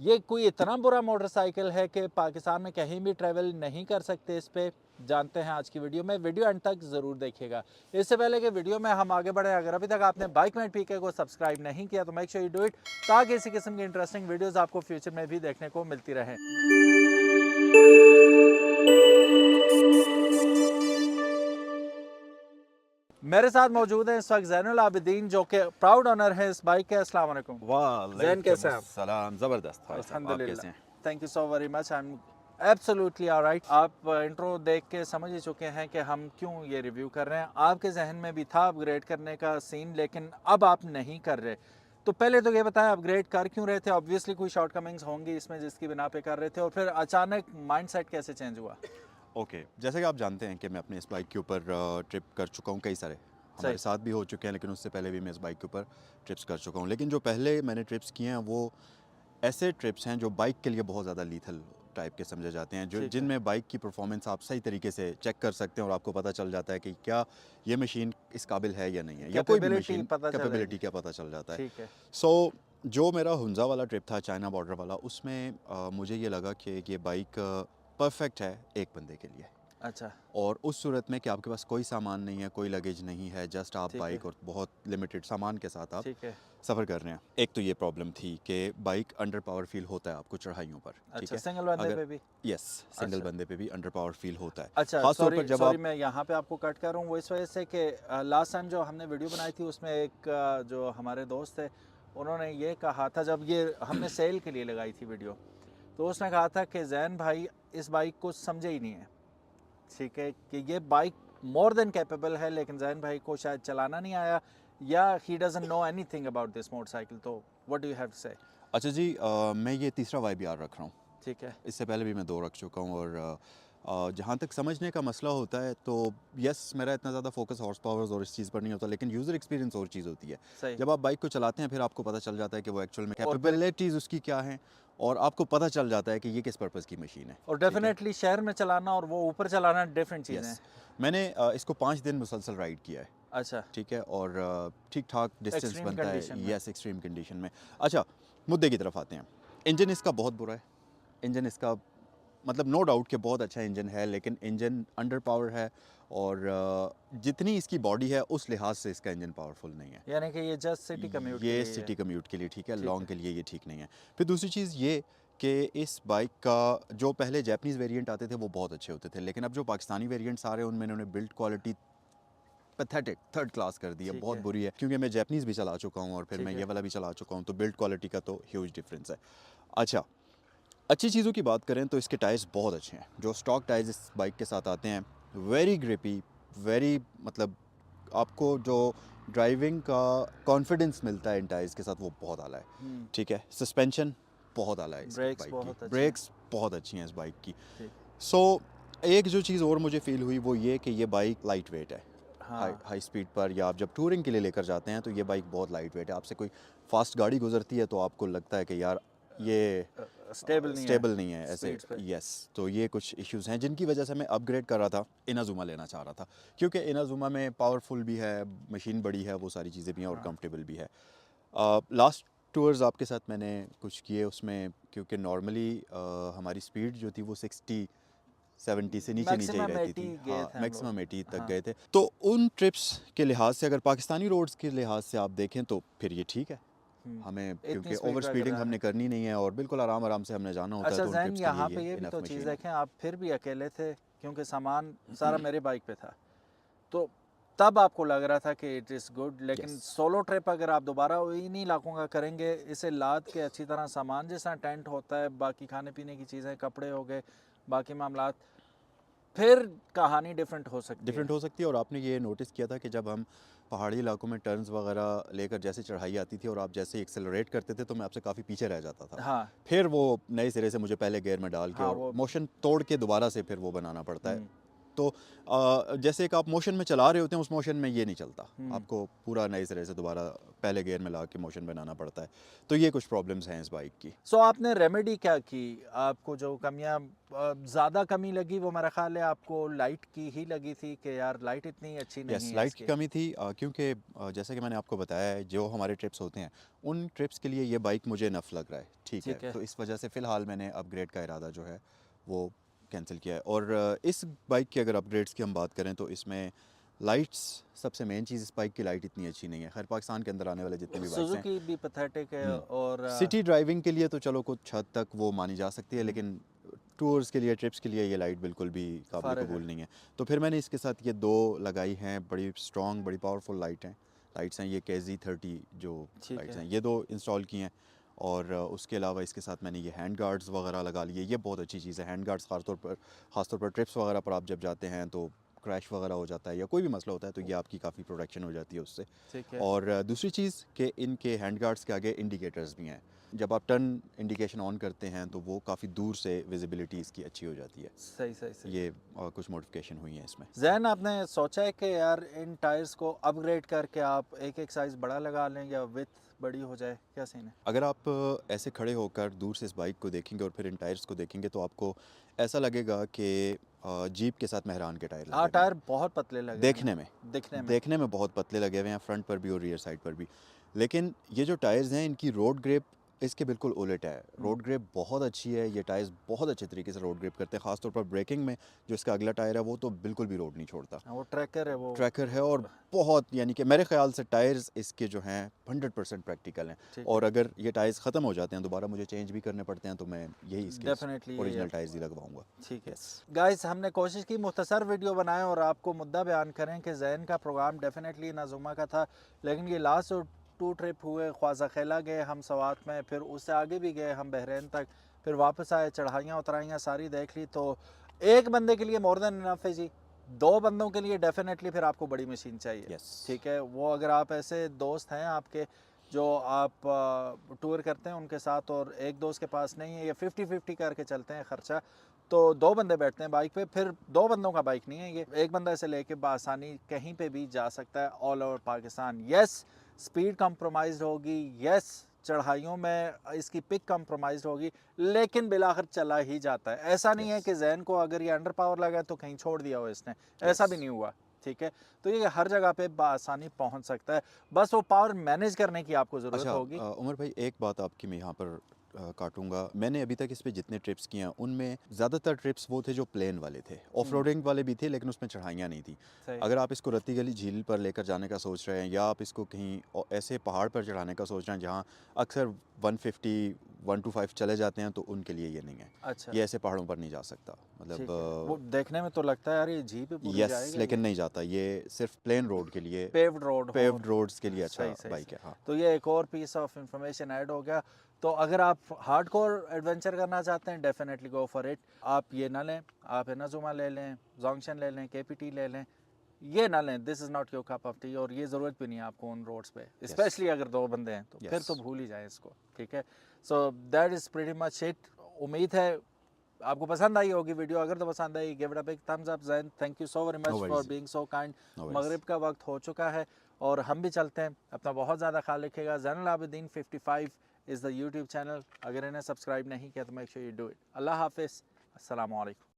ये कोई इतना बुरा मोटरसाइकिल है कि पाकिस्तान में कहीं भी ट्रैवल नहीं कर सकते इस पे? जानते हैं आज की वीडियो में, वीडियो एंड तक ज़रूर देखिएगा। इससे पहले कि वीडियो में हम आगे बढ़ें, अगर अभी तक आपने बाइकमेट पीके को सब्सक्राइब नहीं किया तो make sure you do it, ताकि इसी किस्म की इंटरेस्टिंग वीडियोस आपको फ्यूचर में भी देखने को मिलती रहें। मेरे साथ मौजूद हैं इस वक्त ज़ैनुल आबिदीन, जो कि प्राउड ऑनर है इस बाइक के। अस्सलाम वालेकुम। जैन कैसे हैं आप? वालेकुम ज़बरदस्त भाई साहब, आप कैसे अल्हम्दुलिल्लाह, हैं? Thank you so very much. I am absolutely alright. आप इंट्रो देख के समझ ही चुके हैं कि हम क्यों ये रिव्यू कर रहे हैं। आपके जहन में भी था अपग्रेड करने का सीन, लेकिन अब आप नहीं कर रहे। तो पहले तो ये बताएं, अपग्रेड कर क्यों रहे थे? ऑब्वियसली कोई शॉर्टकमिंग्स होंगी इसमें जिसकी बिना पे कर रहे थे, और फिर अचानक माइंडसेट कैसे चेंज हुआ? ओके, जैसे कि आप जानते हैं कि मैं अपने इस बाइक के ऊपर ट्रिप कर चुका हूँ कई सारे। हमारे सही। साथ भी हो चुके हैं, लेकिन उससे पहले भी मैं इस बाइक के ऊपर ट्रिप्स कर चुका हूँ। लेकिन जो पहले मैंने ट्रिप्स किए हैं वो ऐसे ट्रिप्स हैं जो बाइक के लिए बहुत ज़्यादा लीथल टाइप के समझे जाते हैं, जो ठीक है। जिनमें बाइक की परफॉर्मेंस आप सही तरीके से चेक कर सकते हैं और आपको पता चल जाता है कि क्या ये मशीन इस काबिल है या नहीं है, या कोई भी कैपेबिलिटी मशीन पता चल कैपेबिलिटी जाएगी। क्या पता चल जाता है। ठीक है। सो जो मेरा हुंजा वाला ट्रिप था, चाइना बॉर्डर वाला, उसमें मुझे ये लगा कि ये बाइक परफेक्ट है एक बंदे के लिए। अच्छा। और उस सूरत में कि आपके पास कोई सामान नहीं है, कोई लगेज नहीं है, जस्ट आप ठीक है। बाइक और बहुत लिमिटेड सामान के साथ आप ठीक है। सफ़र कर रहे हैं। एक तो ये प्रॉब्लम थी कि बाइक अंडर पावर फील होता है आपको चढ़ाइयों पर। ठीक अच्छा, है, सिंगल बंदे अगर पे भी? यस, सिंगल अच्छा। बंदे पे भी अंडर पावर फील होता है, अच्छा, ख़ास तौर सॉरी पर जब सॉरी, आप मैं यहाँ पे आपको कट कर रहा हूँ। वो इस वजह से कि लास्ट टाइम जो हमने वीडियो बनाई थी उसमें एक जो हमारे दोस्त थे, उन्होंने ये कहा था, जब ये हमने सेल के लिए लगाई थी वीडियो, तो उसने कहा था कि जैन भाई इस बाइक को समझे ही नहीं है। ठीक है, कि ये बाइक मोर देन कैपेबल है, लेकिन जैन भाई को शायद चलाना नहीं आया, yeah he doesn't know anything about this motorcycle. तो what do you have to say? अच्छा जी, मैं ये तीसरा YBR रख रहा हूँ। ठीक है। इससे पहले भी मैं 2 रख चुका हूँ। और जहाँ तक समझने का मसला होता है तो यस, मेरा इतना ज़्यादा फोकस हॉर्स पावर्स और इस चीज़ पर नहीं होता, लेकिन यूज़र एक्सपीरियंस और चीज़ होती है। सही। जब आप बाइक को चलाते हैं फिर आपको पता चल जाता है कि वो एक्चुअल में और फिर कैपेबिलिटीज़ उसकी क्या हैं, और आपको पता चल जाता है कि ये किस पर्पज़ की मशीन है। और ठीक है, डेफिनेटली शहर में चलाना और वो ऊपर चलाना डिफरेंट चीज़ें हैं। यस। मैंने इसको 5 दिन मुसलसल राइड किया है। अच्छा। ठीक है, और ठीक ठाक डिस्टेंस एक्सट्रीम बनता कंडीशन है, में। यस, एक्सट्रीम कंडीशन में। अच्छा, मुद्दे की तरफ आते हैं। इंजन इसका बहुत बुरा है। इंजन इसका मतलब नो डाउट कि बहुत अच्छा इंजन है, लेकिन इंजन अंडर पावर है, और जितनी इसकी बॉडी है उस लिहाज से इसका इंजन पावरफुल नहीं है। यानी कि ये जस्ट सिटी कम्यूट के ये लिए है। सिटी कम्यूट के लिए ठीक है, ठीक लॉन्ग है। के लिए ये ठीक नहीं है। फिर दूसरी चीज़ ये कि इस बाइक का जो पहले जैपनीज़ वेरिएंट आते थे वो बहुत अच्छे होते थे, लेकिन अब जो पाकिस्तानी वेरिएंट्स आ रहे हैं उनमें इन्होंने build quality pathetic third class कर दी है, ठीक बहुत है। बुरी है। क्योंकि मैं जैपनीज़ भी चला चुका हूँ और फिर ठीक मैं है। ये वाला भी चला चुका हूँ, तो बिल्ड क्वालिटी का तो ह्यूज डिफरेंस है। अच्छा, अच्छी चीज़ों की बात करें तो इसके टायर्स बहुत अच्छे हैं। जो स्टॉक टायर्स इस बाइक के साथ आते हैं, वेरी ग्रिपी, वेरी मतलब आपको जो ड्राइविंग का कॉन्फिडेंस मिलता है इन टायर्स के साथ वो बहुत आला है। ठीक है, सस्पेंशन बहुत आला है इस ब्रेक्स बाइक की, बहुत अच्छे हैं। ब्रेक्स बहुत अच्छी हैं इस बाइक की। ठीक। सो एक जो चीज़ और मुझे फील हुई वो ये कि ये बाइक लाइट वेट है। हाई हाँ। हाई स्पीड पर या आप जब टूरिंग के लिए लेकर जाते हैं तो ये बाइक बहुत लाइट वेट है। आपसे कोई फास्ट गाड़ी गुजरती है तो आपको लगता है कि यार ये स्टेबल नहीं है स्टेबल नहीं है ऐसे। स्पीड्स पे। यस, तो ये कुछ इश्यूज़ हैं जिनकी वजह से मैं अपग्रेड कर रहा था, इनाजुमा लेना चाह रहा था, क्योंकि इनाजुमा में पावरफुल भी है, मशीन बड़ी है, वो सारी चीज़ें भी हैं और हाँ। कंफर्टेबल भी है। लास्ट टूर्स आपके साथ मैंने कुछ किए उसमें, क्योंकि नॉर्मली हमारी स्पीड जो थी वो 60-70 से नीचे नीचे ही मैक्सिमम रहती 80 थी। गए हाँ, थे हम लोग। मैक्सिमम 80 तक हाँ। गए थे। तो उन ट्रिप्स के लिहाज से, अगर पाकिस्तानी रोड्स के लिहाज से आप देखें तो फिर ये ठीक है हमें, इतनी क्योंकि स्पीड ओवर पे अगर स्पीडिंग जा रहे हमने हैं। करनी नहीं है और बिल्कुल आराम आराम से हमने जाना होता है, अच्छा तो उन जैन, ट्रिप्स के लिए यहाँ पे ये ये भी तो इनफ चीज़ मशीन है। देखें, आप फिर भी अकेले थे, क्योंकि सामान सारा मेरे बाइक पे था, तो तब आपको लग रहा था कि इट इज़ गुड। लेकिन यस, सोलो ट्रिप अगर आप दोबारा इन्हीं इलाकों का करेंगे, इसे लाद के अच्छी तरह सामान जैसा टेंट होता है, बाकी खाने पीने की चीज़ें, कपड़े हो गए, बाकी मामलात, फिर कहानी डिफरेंट हो सकती है। डिफरेंट हो सकती है। और आपने ये नोटिस किया था कि जब हम पहाड़ी इलाकों में टर्न्स वगैरह लेकर जैसे चढ़ाई आती थी और आप जैसे एक्सेलरेट करते थे तो मैं आपसे काफ़ी पीछे रह जाता था। हाँ। फिर वो नए सिरे से मुझे पहले गियर में डाल के हाँ और वो। मोशन तोड़ के दोबारा से फिर वो बनाना पड़ता है। तो जैसे कि आप मोशन में चला रहे होते हैं उस मोशन में ये नहीं चलता, आपको पूरा नए सिरे से दोबारा पहले गियर में ला के मोशन बनाना पड़ता है। तो ये कुछ प्रॉब्लम्स हैं इस बाइक की। सो आपने रेमेडी क्या की? आपको जो कमियां ज़्यादा कमी लगी वो मेरा ख्याल है आपको लाइट की ही लगी थी कि यार लाइट इतनी अच्छी नहीं है लाइट की इसकी। कमी थी, क्योंकि जैसे कि मैंने आपको बताया है जो हमारे ट्रिप्स होते हैं उन ट्रिप्स के लिए ये बाइक मुझे इनफ लग रहा है, ठीक है। तो इस वजह से फ़िलहाल मैंने अपग्रेड का इरादा जो है वो कैंसिल किया है। और इस बाइक की अगर अपग्रेड्स की हम बात करें तो इसमें लाइट्स सबसे मेन चीज़, इस बाइक की लाइट इतनी अच्छी नहीं है। हर पाकिस्तान के अंदर आने वाले जितने भी बाइक्स हैं, सुजुकी भी पैथेटिक है और सिटी ड्राइविंग के लिए तो चलो कुछ हद तक वो मानी जा सकती है, लेकिन टूर्स के लिए, ट्रिप्स के लिए ये लाइट बिल्कुल भी काबिल फ़र्क कबूल है। नहीं है। तो फिर मैंने इसके साथ ये 2 लगाई हैं, बड़ी स्ट्रॉन्ग, बड़ी पावरफुल लाइट्स हैं। ये KZ30 जो ठीक लाइट्स है। हैं, ये 2 इंस्टॉल की हैं। और उसके अलावा इसके साथ मैंने ये हैंड गार्ड्स वगैरह लगा लिए। ये बहुत अच्छी चीज़ है, हैंड गार्ड्स ख़ासतौर पर ट्रिप्स वगैरह पर आप जब जाते हैं तो क्रैश वगैरह हो जाता है या कोई भी मसला होता है तो ये आपकी काफ़ी प्रोटेक्शन हो जाती है उससे। ठीक है। और दूसरी चीज़ कि इनके हैंड गार्ड्स के आगे इंडिकेटर्स भी हैं। जब आप टर्न इंडिकेशन ऑन करते हैं तो वो काफ़ी दूर से विजिबिलिटी इसकी अच्छी हो जाती है। सही सही सही। ये कुछ मॉडिफिकेशन हुई हैं इसमें। जैन आपने सोचा है कि यार इन टायर्स को अपग्रेड करके आप एक साइज़ बड़ा लगा लें या विड्थ बड़ी हो जाए, क्या सीन है? अगर आप ऐसे खड़े होकर दूर से इस बाइक को देखेंगे और फिर इन टायर्स को देखेंगे तो आपको ऐसा लगेगा कि जीप के साथ मेहरान के टायर लगे हाँ, हुए हैं। टायर बहुत पतले लगे हुए देखने हैं। में दिखने में। बहुत पतले लगे हुए हैं, फ्रंट पर भी और रियर साइड पर भी। लेकिन ये जो टायर्स हैं इनकी रोड ग्रिप इसके बिल्कुल उलट है। रोड ग्रिप बहुत अच्छी है, ये टायर्स बहुत अच्छे तरीके से रोड ग्रिप करते हैं। ख़ासतौर पर ब्रेकिंग में जो इसका अगला टायर है वो तो बिल्कुल भी रोड नहीं छोड़ता। हाँ, वो ट्रैकर है वो। ट्रैकर है और बहुत, यानी कि मेरे ख्याल से टायर्स इसके जो हैं 100% प्रैक्टिकल हैं। ठीक और है। अगर ये टायर्स ख़त्म हो जाते हैं, दोबारा मुझे चेंज भी करने पड़ते हैं, तो मैं यही इसके डेफिनेटली यही ओरिजिनल आप टायर्स ही लगवाऊंगा। ठीक है। यस। गाइस हमने कोशिश की मुख्तसर वीडियो बनाएं और आपको मुद्दा बयान करें कि जैन का प्रोग्राम डेफिनेटली नाजुमा का था, लेकिन ये लास्ट 2 ट्रिप हुए, ख्वाजा खेला गए हम सवात में, फिर उससे आगे भी गए हम बहरीन तक, फिर वापस आए, चढ़ाइयाँ उतराइयाँ सारी देख ली। तो एक बंदे के लिए मोर देन इनफ है जी, 2 बंदों के लिए डेफिनेटली फिर आपको बड़ी मशीन चाहिए। यस। ठीक है, वो अगर आप ऐसे दोस्त हैं आपके जो आप टूर करते हैं उनके साथ और एक दोस्त के पास नहीं है, या 50-50 करके चलते हैं खर्चा, तो 2 बंदे बैठते हैं बाइक पे, फिर 2 बंदों का बाइक नहीं है ये, एक बंदा ऐसे लेके बआसानी कहीं पे भी जा सकता है all over Pakistan. Yes, speed compromise होगी, यस चढ़ाइयों में इसकी पिक कंप्रोमाइज़ होगी, लेकिन बिलाखिर चला ही जाता है। ऐसा नहीं है यस। कि जैन को अगर ये अंडर पावर लगा तो कहीं छोड़ दिया हो इसने, ऐसा भी यस। नहीं हुआ। ठीक है, तो ये हर जगह पे बआसानी पहुंच सकता है, बस वो पावर मैनेज करने की आपको ज़रूरत अच्छा, होगी। उमर भाई एक बात आपकी मैं यहाँ पर काटूंगा। मैंने अभी तक इस पे जितने ट्रिप्स किए हैं उनमें ज़्यादातर ट्रिप्स वो थे जो प्लेन वाले थे। ऑफ रोडिंग वाले भी थे लेकिन उसमें चढ़ाइयाँ नहीं थी। सही। अगर आप इसको रत्ती गली झील पर लेकर जाने का सोच रहे हैं या आप इसको कहीं ऐसे पहाड़ पर चढ़ाने का सोच रहे हैं जहाँ अक्सर 150 125 चले जाते हैं, तो उनके लिए ये नहीं है। अच्छा, ये ऐसे पहाड़ों पर नहीं जा सकता, ठीक है। मतलब वो देखने में तो लगता है यार ये जी पे पूरी यस, जाएगा लेकिन ये। नहीं जाता। ये सिर्फ प्लेन रोड के लिए, पेव्ड रोड हो। पेव्ड रोड्स के लिए अच्छा सही सही बाइक सही। है। हाँ। तो ये एक और पीस ऑफ इंफॉर्मेशन ऐड हो गया। तो अगर आप हार्डकोर एडवेंचर करना चाहते हैं डेफिनेटली गो फॉर इट। आप ये ना लें, आप एनाजुमा ले लें, जोंगशन ले लें, KPT ले लें, ये ना लें, this is not your cup of T, और ये ज़रूरत भी नहीं है आपको उन रोड्स पे, स्पेशली अगर 2 बंदे हैं तो फिर तो भूल ही जाएं इसको। ठीक है, so that is pretty much it. उम्मीद है आपको पसंद आई होगी वीडियो, अगर तो पसंद I give it a big thumbs up. Jain thank you so very No much for worries. Being so kind. No worries. मगरिब का वक्त हो चुका है और हम भी चलते हैं, अपना बहुत ज़्यादा ख्याल रखिएगा। Zainul Abidin 55 is the YouTube channel, अगर इन्हें सब्सक्राइब नहीं किया तो make sure you do it. Allah हाफिज़, अस्सलामु अलैकुम।